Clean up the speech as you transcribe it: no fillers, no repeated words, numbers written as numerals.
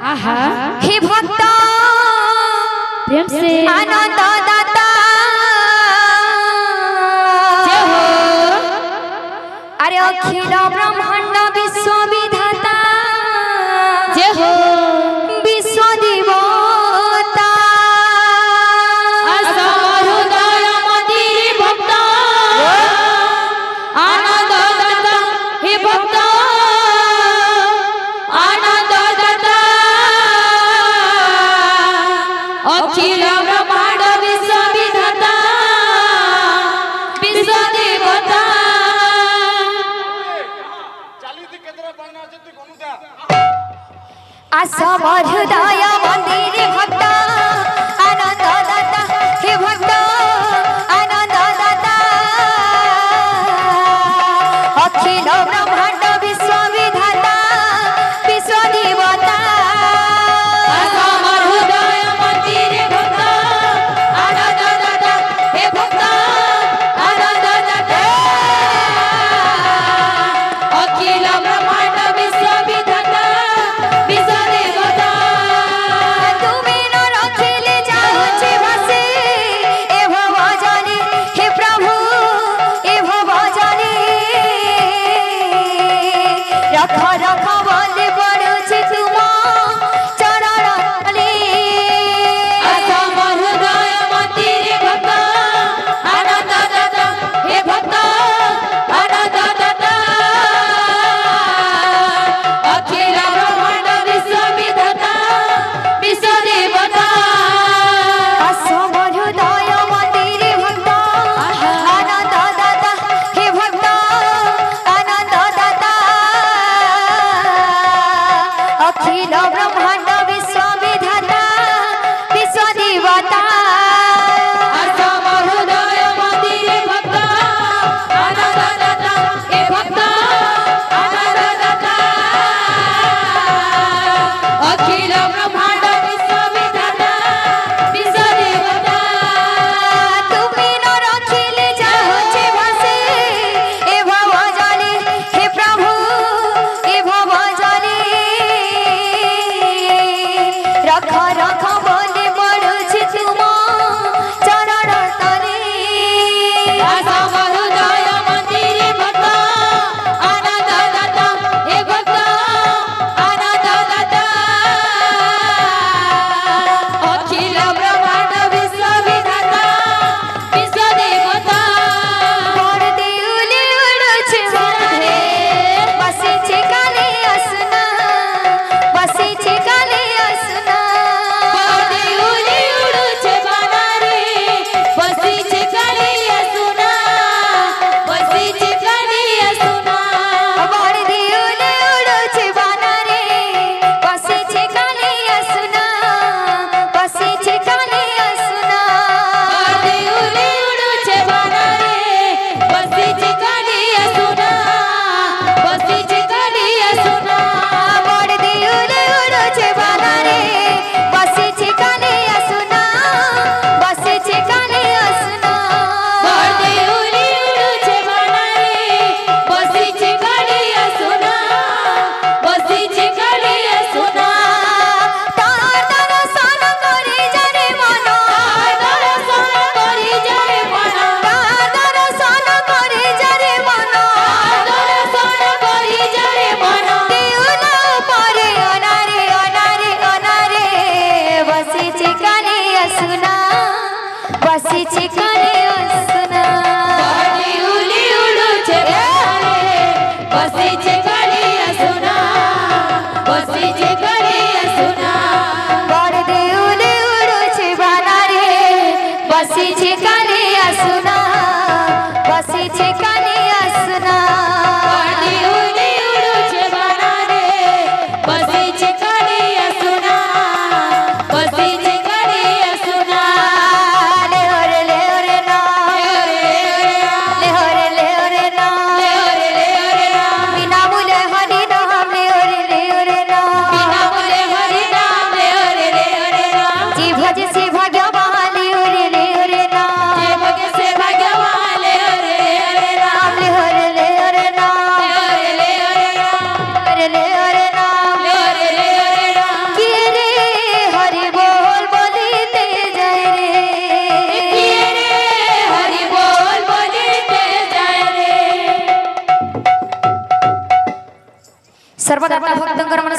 आहा हे भक्त प्रेम से आनंद दाता जय हो। अरे अखिल ब्रह्मांड विश्व विधाता जय हो। विश्व देवता हृदय मंदिर भक्त आनंद दाता हे भक्त आनंद दाता अखिल ब्रह्मांड विश्व विधाता विश्व देवता असम हृदय मंदिर भक्त आनंद दाता हे भक्त आनंद दाता अखिल ब्रह्मांड विश्व विधाता विश्व देवता असम हृदय मंदिर भक्त आनंद दाता हे भक्त आनंद दाता अखिल ब्रह्मांड विश्व विधाता विश्व देवता তুমি ন রখিলে যাচ্ছে ভাসে এ ভব জানি হে প্রভু এ ভব জানি রখ রখ বলে পড়ুছি তুম চরণ তলে असम हृदय मंदिर भक्त आनंद दाता हे भक्त आनंद दाता अखिल ब्रह्मांड विश्व विधाता विश्व देवता असम हृदय मंदिर भक्त आनंद दाता हे भक्त आनंद दाता अखिल ब्रह्मांड विश्व विधाता विश्व देवता असम हृदय मंदिर भक्त आनंद दाता हे भक्त आनंद दाता अखिल ब्रह्मांड विश्व विधाता विश्व देवता তুমি ন রখিলে যাচ্ছে ভাসে এ ভব জানি হে প্রভু এ ভব জানি রখ রখ বলে পড়ুছি তুম চরণ তলে असम हृदय मंदिर भक्त आनंद दाता हे भक्त आनंद दाता अखिल ब्रह्मांड विश्व विधाता विश्व देवता বড় দেউলে উড়ছে বনে বসেছে কালে আসনা বসেছে কালে আসনা देउली उडुछे बनारे बसीछे कालिया सुना बसीछे कालिया सुना বড় দেউলে উড়ছে বানারে বসেছে কালে আসনা বসেছে কালে আসনা देउली उडुछे बनारे बसीछे कालिया सुना बसीछे कालिया सुना বড় দেউলে উড়ছে বানারে বসেছে কালে আসনা বসেছে কালে আসনা देउली उडुछे बनारे बसीछे कालिया सुना बसीछे कालिया सुना তার দর্শন করে জানে মন दर्शन करि जाए मन তার দর্শন করে জানে মন दर्शन करि जाए मन দেউলা পরে অনারে অনারে অনারে বসেছে কানে আসনা বসেছে কানে আসনা देउली उडुछे बनारे बसीछे कालिया सुना बसीछे कालिया सुना বড় দেউলে উড়ছে বানারে বসেছে কানে আসনা বসেছে কানে আসনা देउली उडुछे बनारे बसीछे कालिया सुना बसीछे कालिया सुना ले ओरे ना ले ओरे ना बिना मुले हरि नाम ले ओरे ना बिना बोले हरि नाम ले रे राम जी भज से भगवान ले ओरे ना जे भगे से भगवान ले रे राम ले ओरे ना सर्वदाता भक्तंकर मनस्कामना